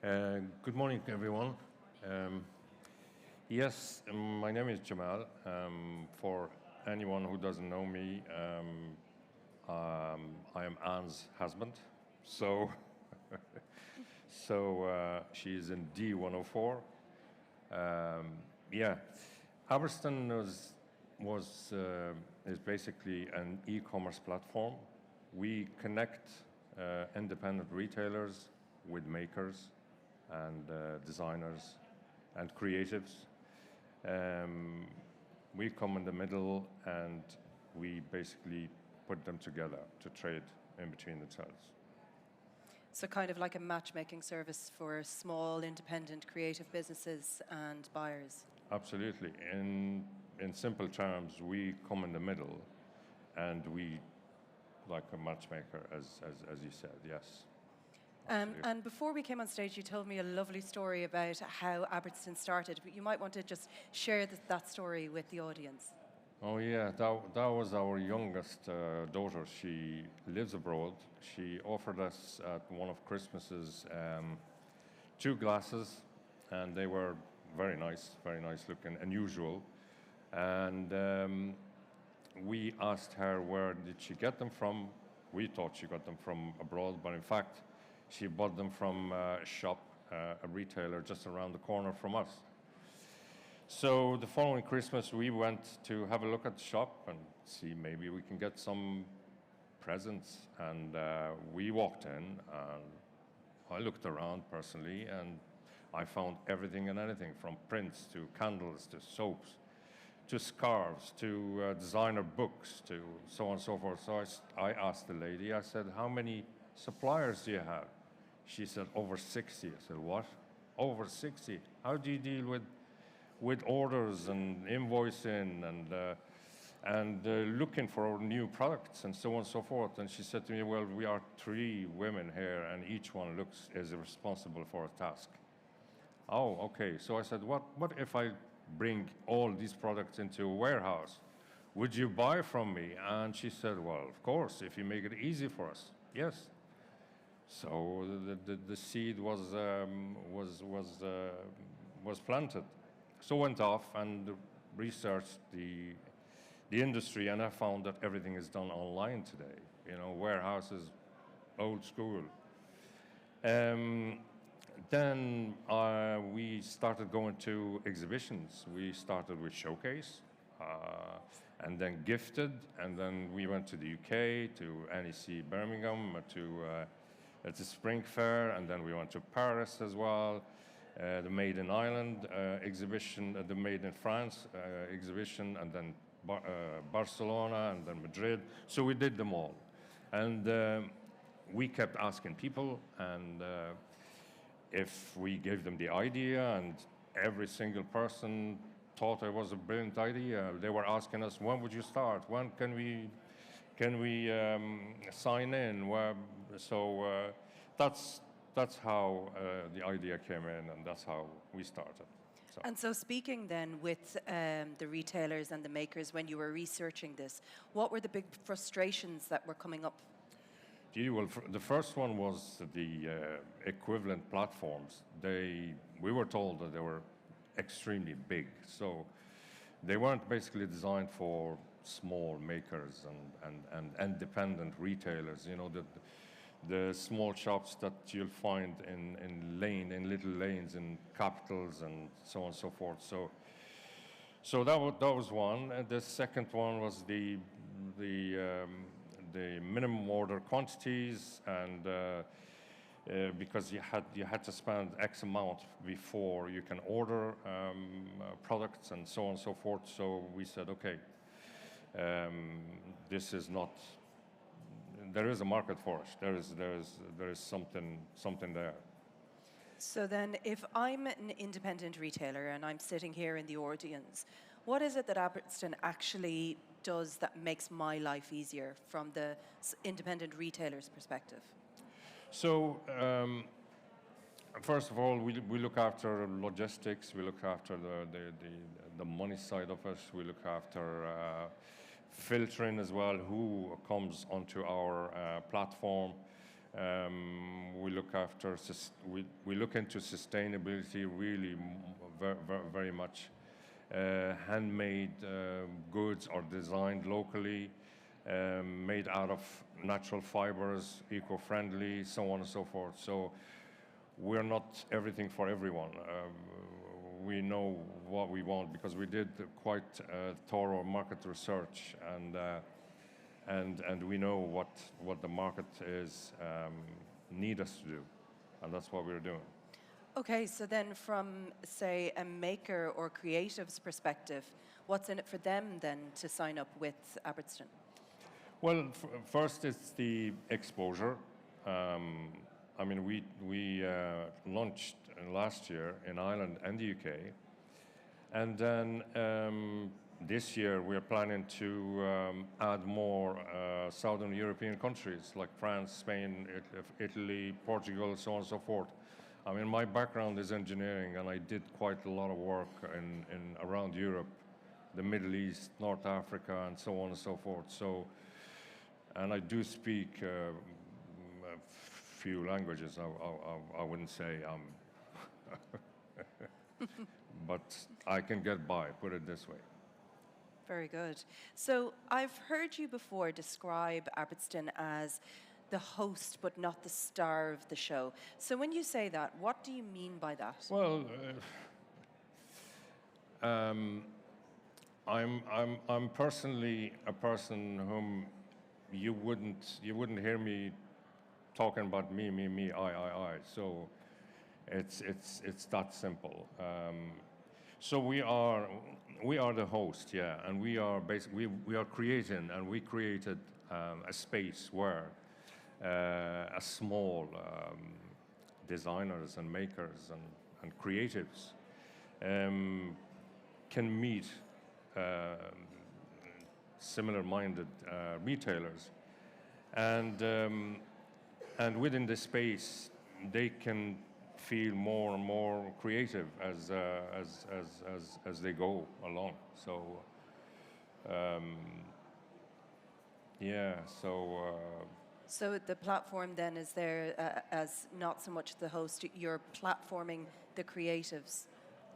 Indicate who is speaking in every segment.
Speaker 1: Good morning, everyone. Um, yes, my name is Djamel. For anyone who doesn't know me, I am Anne's husband. So, so she's in D104. Yeah, Aberston is basically an e-commerce platform. We connect independent retailers with makers and designers and creatives. Um, we come in the middle and we basically put them together to trade in between themselves.
Speaker 2: So kind of like a matchmaking service for small, independent, creative businesses and buyers.
Speaker 1: Absolutely. In simple terms, we come in the middle and we like a matchmaker, as you said, yes.
Speaker 2: And before we came on stage, you told me a lovely story about how Aberston started, but you might want to just share that story with the audience.
Speaker 1: Oh yeah, that was our youngest daughter. She lives abroad. She offered us at one of Christmases 2 glasses, and they were very nice looking, unusual. And we asked her where did she get them from. We thought she got them from abroad, but in fact, she bought them from a shop, a retailer just around the corner from us. So the following Christmas, we went to have a look at the shop and see maybe we can get some presents. And we walked in, and I looked around personally, and I found everything and anything from prints to candles to soaps to scarves to designer books to so on and so forth. So I asked the lady, I said, how many suppliers do you have? She said, over 60. I said, what? Over 60? How do you deal with orders and invoicing and looking for new products and so on and so forth? And she said to me, well, we are 3 women here, and each one is responsible for a task. Oh, okay. So I said, what if I bring all these products into a warehouse? Would you buy from me? And she said, well, of course, if you make it easy for us. Yes. So the seed was planted. So went off and researched the industry, and I found that everything is done online today. You know, warehouses, old school. Then we started going to exhibitions. We started with Showcase, and then Gifted, and then we went to the UK, to NEC Birmingham, at the Spring Fair, and then we went to Paris as well, the Made in Ireland exhibition, the Made in France exhibition, and then Barcelona, and then Madrid. So we did them all. And we kept asking people, and if we gave them the idea, and every single person thought it was a brilliant idea, they were asking us, when would you start? When can we sign in? So that's how the idea came in, and that's how we started. So.
Speaker 2: And so speaking then with the retailers and the makers, when you were researching this, what were the big frustrations that were coming up?
Speaker 1: Well, the first one was the equivalent platforms. We were told that they were extremely big, so they weren't basically designed for small makers and independent retailers. You know, the small shops that you'll find in little lanes in capitals and so on and so forth. So that was one. And the second one was the minimum order quantities, and because you had to spend X amount before you can order products and so on and so forth. So we said, okay, this is not. There is a market for it. There is something there.
Speaker 2: So then, if I'm an independent retailer and I'm sitting here in the audience, what is it that Aberston actually does that makes my life easier from the independent retailer's perspective?
Speaker 1: So, first of all, we look after logistics. We look after the money side of it. We look after filtering as well who comes onto our platform. We look after, we look into sustainability really very much. Handmade goods are designed locally, made out of natural fibers, eco-friendly, so on and so forth. So we're not everything for everyone. We know what we want because we did quite thorough market research, and we know what the market is need us to do, and that's what we're doing.
Speaker 2: Okay, so then from, say, a maker or creative's perspective, what's in it for them then to sign up with Aberston?
Speaker 1: Well, first it's the exposure. I mean, we launched last year in Ireland and the UK, and then this year we're planning to add more Southern European countries like France, Spain, Italy, Portugal, so on and so forth. I mean, my background is engineering, and I did quite a lot of work in around Europe, the Middle East, North Africa, and so on and so forth. So, and I do speak a few languages. I wouldn't say but I can get by, put it this way.
Speaker 2: Very good. So I've heard you before describe Aberston as the host but not the star of the show. So when you say that, what do you mean by that?
Speaker 1: Well, I'm personally a person whom you wouldn't hear me talking about me, I. So it's that simple. So we are the host, yeah, and we are creating, and we created a space where a small designers and makers and creatives can meet similar-minded retailers, and within the space they can feel more and more creative as they go along. So yeah, so.
Speaker 2: So the platform then is there as not so much the host, you're platforming the creatives,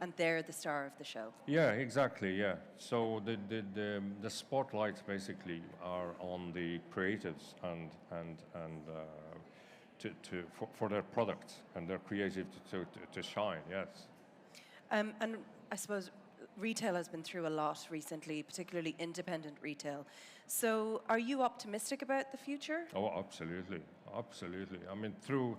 Speaker 2: and they're the star of the show.
Speaker 1: Yeah, exactly. Yeah. So the spotlights basically are on the creatives and for their products and their creative to shine. Yes.
Speaker 2: And I suppose retail has been through a lot recently, particularly independent retail. So are you optimistic about the future?
Speaker 1: Oh, absolutely, absolutely. I mean, through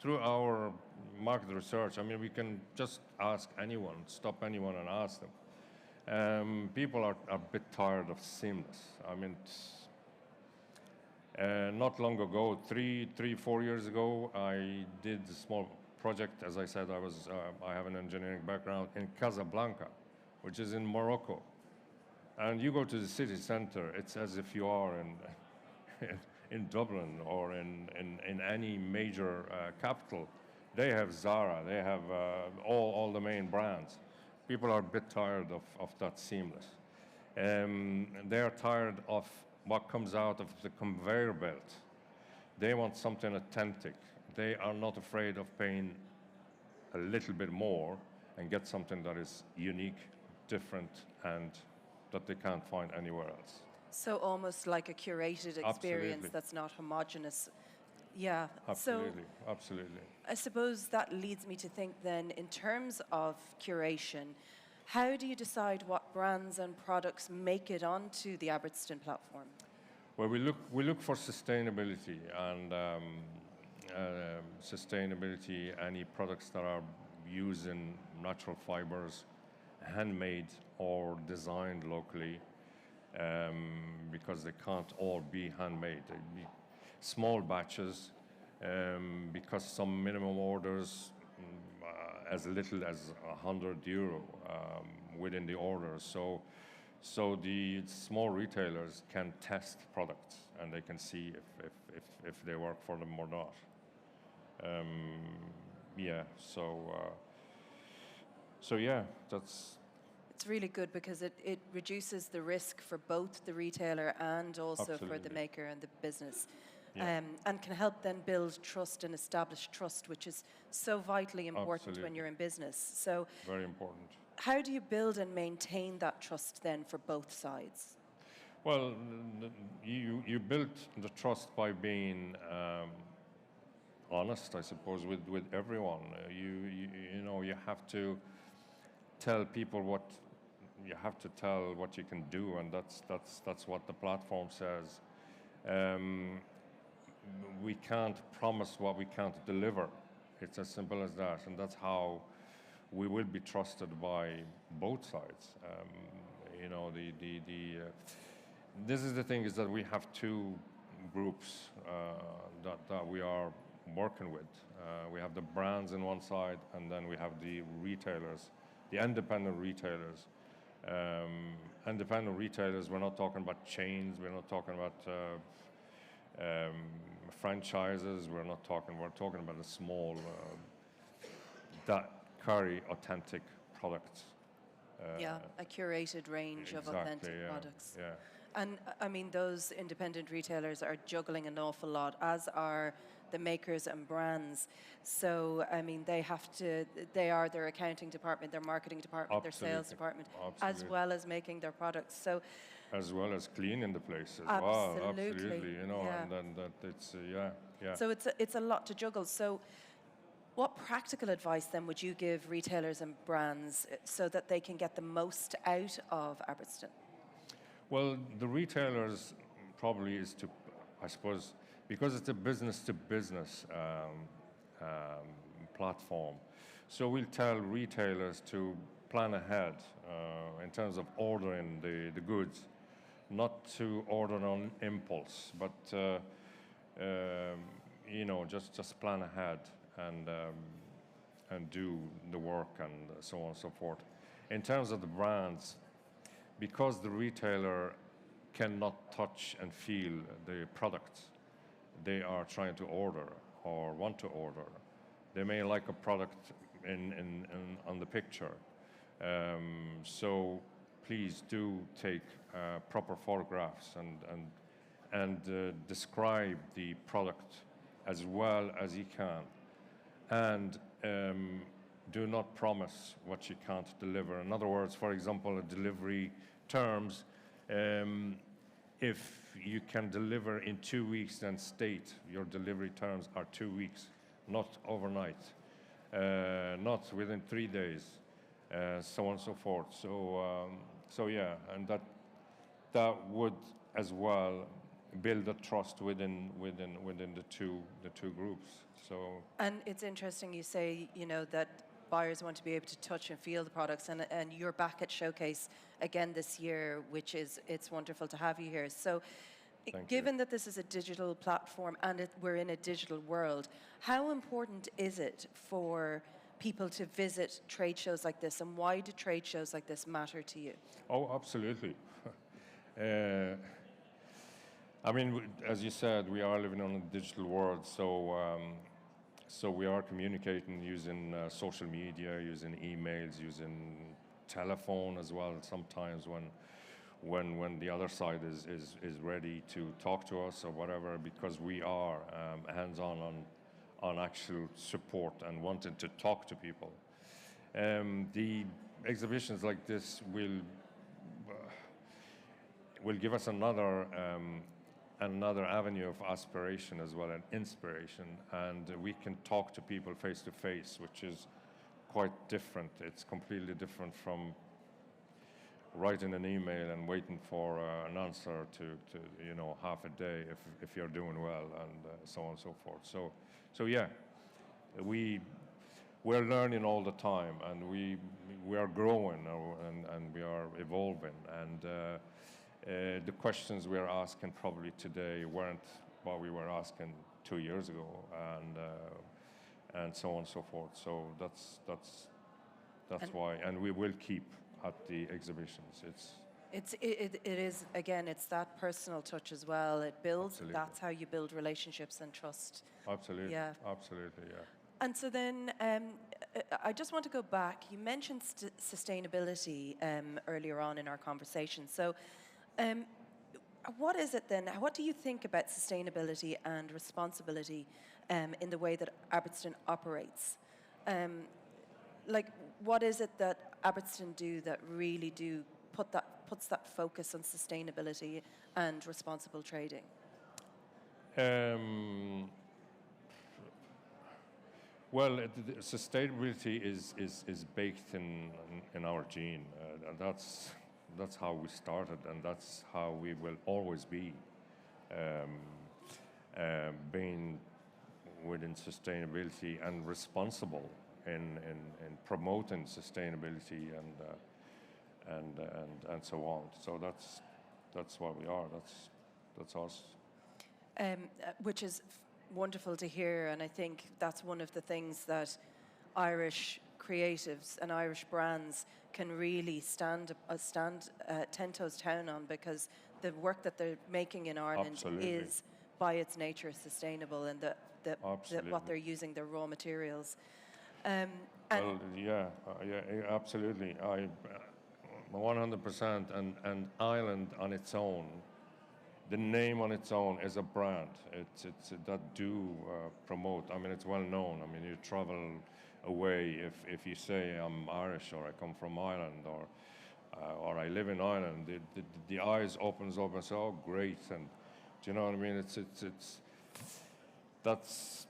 Speaker 1: our market research, I mean, we can just ask anyone, stop anyone and ask them. People are a bit tired of seamless. I mean, not long ago, 4 years ago, I did a small project. As I said, I have an engineering background in Casablanca, which is in Morocco. And you go to the city center, it's as if you are in Dublin or in any major capital. They have Zara, they have all the main brands. People are a bit tired of that seamless. They are tired of what comes out of the conveyor belt. They want something authentic. They are not afraid of paying a little bit more and get something that is unique, different, and that they can't find anywhere else.
Speaker 2: So almost like a curated experience.
Speaker 1: Absolutely.
Speaker 2: That's not homogenous. Yeah.
Speaker 1: Absolutely,
Speaker 2: so
Speaker 1: absolutely.
Speaker 2: I suppose that leads me to think then, in terms of curation, how do you decide what brands and products make it onto the Aberston platform?
Speaker 1: Well, we look for sustainability and sustainability. Any products that are using natural fibers, handmade or designed locally, because they can't all be handmade. They be small batches, because some minimum orders, as little as €100 within the order. So the small retailers can test products and they can see if they work for them or not. Yeah. So yeah, that's.
Speaker 2: It's really good because it reduces the risk for both the retailer and also for the
Speaker 1: Absolutely.
Speaker 2: maker and the business.
Speaker 1: Yeah.
Speaker 2: and can help then build trust and establish trust, which is so vitally important when
Speaker 1: Absolutely.
Speaker 2: you're in business. So,
Speaker 1: Very important.
Speaker 2: how do you build and maintain that trust then for both sides?
Speaker 1: Well, you build the trust by being honest, I suppose, with everyone. You know, you have to tell people what you have to tell what you can do, and that's what the platform says. Um, we can't promise what we can't deliver. It's as simple as that, and that's how we will be trusted by both sides. You know, this is the thing, is that we have two groups that we are working with. We have the brands on one side, and then we have the retailers, the independent retailers. Independent retailers, we're not talking about chains, we're not talking about franchises, we're talking about the small that carry authentic products.
Speaker 2: Yeah, a curated range of
Speaker 1: Exactly,
Speaker 2: authentic
Speaker 1: yeah,
Speaker 2: products.
Speaker 1: yeah.
Speaker 2: And I mean, those independent retailers are juggling an awful lot, as are the makers and brands. So, I mean, they are their accounting department, their marketing department, their sales
Speaker 1: Absolutely.
Speaker 2: department, as
Speaker 1: Absolutely.
Speaker 2: well as making their products. So,
Speaker 1: As well as cleaning the place as well.
Speaker 2: absolutely,
Speaker 1: Absolutely, you know,
Speaker 2: yeah.
Speaker 1: and then that it's yeah.
Speaker 2: So it's a lot to juggle. So, what practical advice then would you give retailers and brands so that they can get the most out of Aberston?
Speaker 1: Well, the retailers probably is to, I suppose, because it's a business-to-business platform. So we'll tell retailers to plan ahead in terms of ordering the goods, not to order on impulse, but you know, just plan ahead and do the work and so on and so forth. In terms of the brands, because the retailer cannot touch and feel the products they are trying to order or want to order, they may like a product on the picture. So please do take proper photographs and describe the product as well as you can. And do not promise what you can't deliver. In other words, for example, delivery terms, if you can deliver in 2 weeks, then state your delivery terms are 2 weeks, not overnight, not within 3 days, so on and so forth. So yeah, and that would as well build a trust within the two groups. So.
Speaker 2: And it's interesting you say, you know, that buyers want to be able to touch and feel the products, and you're back at Showcase again this year, which is, it's wonderful to have you here. So given that this is a digital platform and we're in a digital world, how important is it for people to visit trade shows like this, and why do trade shows like this matter to you?
Speaker 1: Oh, absolutely. I mean, as you said, we are living on a digital world, so we are communicating using social media, using emails, using telephone as well. Sometimes when the other side is ready to talk to us or whatever, because we are hands-on on actual support and wanting to talk to people. The exhibitions like this will give us another avenue of aspiration as well, and inspiration, and we can talk to people face to face, which is quite different. It's completely different from writing an email and waiting for an answer to you know, half a day if you're doing well, and so on and so forth. So yeah, we're learning all the time, and we are growing, and we are evolving, and the questions we are asking probably today weren't what we were asking 2 years ago, and so on and so forth. So that's why, and we will keep at the exhibitions.
Speaker 2: It is, again, it's that personal touch as well. It builds.
Speaker 1: Absolutely.
Speaker 2: That's how you build relationships and trust.
Speaker 1: Absolutely.
Speaker 2: Yeah.
Speaker 1: Absolutely. Yeah.
Speaker 2: And so then, I just want to go back. You mentioned sustainability earlier on in our conversation. So, what is it then? What do you think about sustainability and responsibility in the way that Aberston operates? Like, what is it that Aberston do that really puts that focus on sustainability and responsible trading?
Speaker 1: Well, sustainability is baked in our gene. And that's how we started, and that's how we will always be, being within sustainability and responsible in promoting sustainability and so on. So that's what we are. That's us.
Speaker 2: Which is wonderful to hear, and I think that's one of the things that Irish creatives and Irish brands can really stand 10 toes down on, because the work that they're making in Ireland
Speaker 1: Absolutely.
Speaker 2: is by its nature sustainable, and what they're using, their raw materials.
Speaker 1: Well, yeah, absolutely. 100%, and Ireland on its own, the name on its own is a brand. It's that promote. I mean, it's well known. I mean, you travel away if you say I'm Irish, or I come from Ireland, or I live in Ireland. The eyes opens up and say, oh, great, and do you know what I mean? That's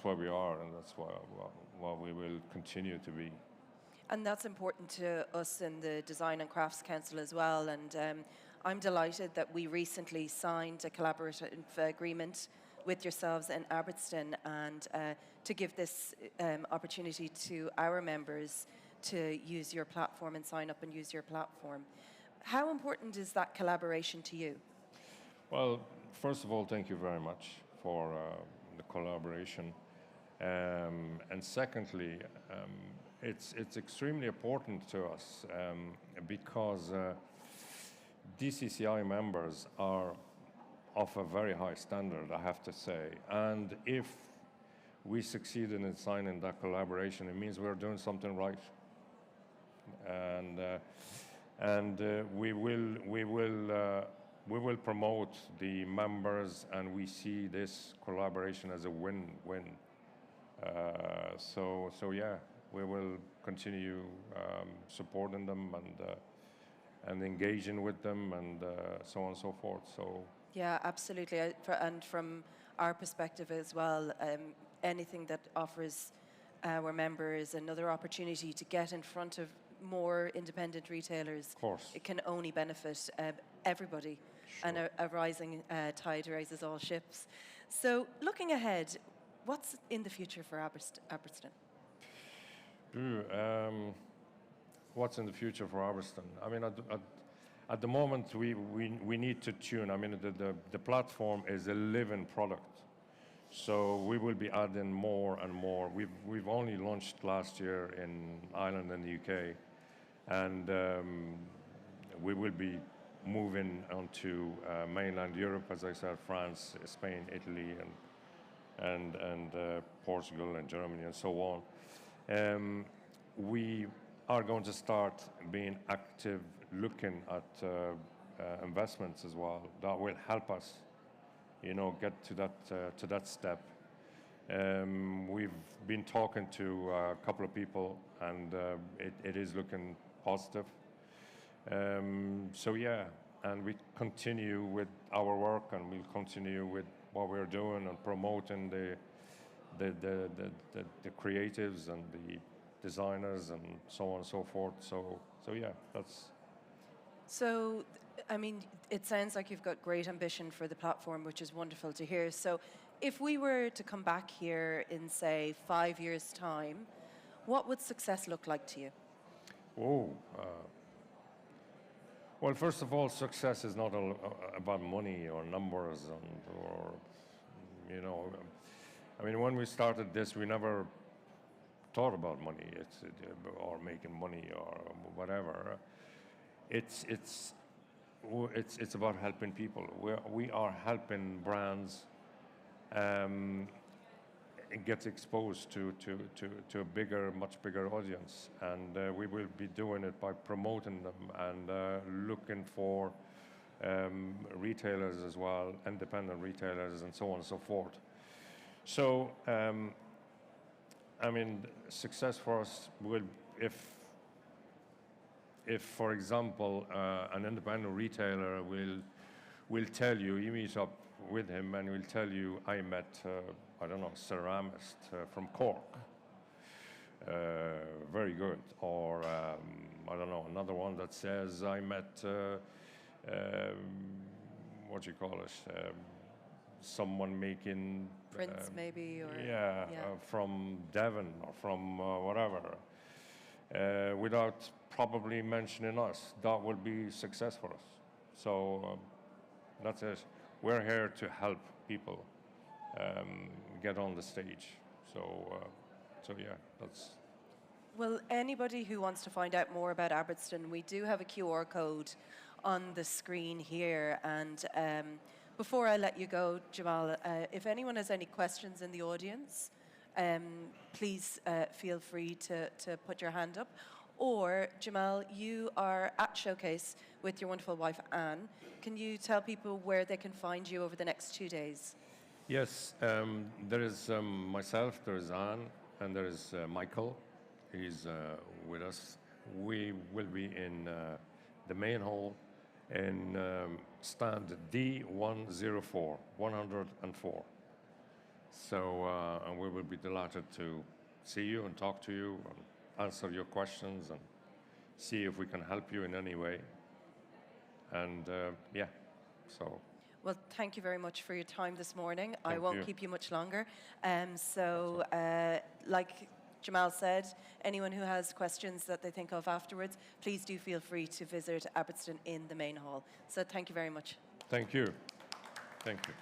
Speaker 1: why we are, and that's why we will continue to be.
Speaker 2: And that's important to us in the Design and Crafts Council as well. And I'm delighted that we recently signed a collaborative agreement with yourselves in Aberston, and to give this opportunity to our members to use your platform and sign up and use your platform. How important is that collaboration to you?
Speaker 1: Well, first of all, thank you very much for the collaboration. And secondly, it's extremely important to us because DCCI members are of a very high standard, I have to say. And if we succeed in signing that collaboration, it means we're doing something right. And we will promote the members, and we see this collaboration as a win-win. So yeah, we will continue supporting them and engaging with them, and so on and so forth. So
Speaker 2: yeah, absolutely. And from our perspective as well, anything that offers our members another opportunity to get in front of more independent retailers,
Speaker 1: of course,
Speaker 2: it can only benefit everybody. Sure. And a rising tide raises all ships. So looking ahead, what's in the future for Aberston?
Speaker 1: What's in the future for Aberston? I mean, at the moment, we need to tune. I mean, the platform is a living product, so we will be adding more and more. We've only launched last year in Ireland and the UK, and we will be moving onto mainland Europe, as I said, France, Spain, Italy, and Portugal and Germany and so on. We are going to start being active, looking at investments as well. That will help us, get to that step. We've been talking to a couple of people, and it is looking positive. So yeah, and we continue with our work, and we'll continue with what we're doing and promoting the creatives and the designers and so on and so forth. So yeah, that's.
Speaker 2: So, I mean, it sounds like you've got great ambition for the platform, which is wonderful to hear. So, if we were to come back here in, say, 5 years' time, what would success look like to you?
Speaker 1: Well, first of all, success is not about money or numbers, or I mean, when we started this, we never thought about money, or making money or whatever. It's about helping people. We are helping brands get exposed to a much bigger audience, and we will be doing it by promoting them and looking for retailers as well, independent retailers, and so on and so forth. So, I mean, success for us will, if for example, an independent retailer will tell you, you meet up with him and will tell you, I met, I don't know, ceramist from Cork. Very good. Or, I don't know, another one that says, I met, what do you call it, someone making...
Speaker 2: Prince, maybe, or...
Speaker 1: Yeah, from Devon or from whatever. Without probably mentioning us, that will be success for us. So that's it. We're here to help people get on the stage. So yeah, that's...
Speaker 2: Well, anybody who wants to find out more about Aberston, we do have a QR code on the screen here. And before I let you go, Djamel, if anyone has any questions in the audience, please feel free to put your hand up. Or, Djamel, you are at Showcase with your wonderful wife, Anne. Can you tell people where they can find you over the next 2 days?
Speaker 1: Yes, there is myself, there is Anne, and there is Michael. He's with us. We will be in the main hall in stand D104, 104. So, and we will be delighted to see you and talk to you and answer your questions and see if we can help you in any way. And yeah, so.
Speaker 2: Well, thank you very much for your time this morning.
Speaker 1: Thank
Speaker 2: I won't
Speaker 1: you.
Speaker 2: keep you much longer. Like Djamel said, anyone who has questions that they think of afterwards, please do feel free to visit Aberston in the main hall. So thank you very much.
Speaker 1: Thank you. Thank you.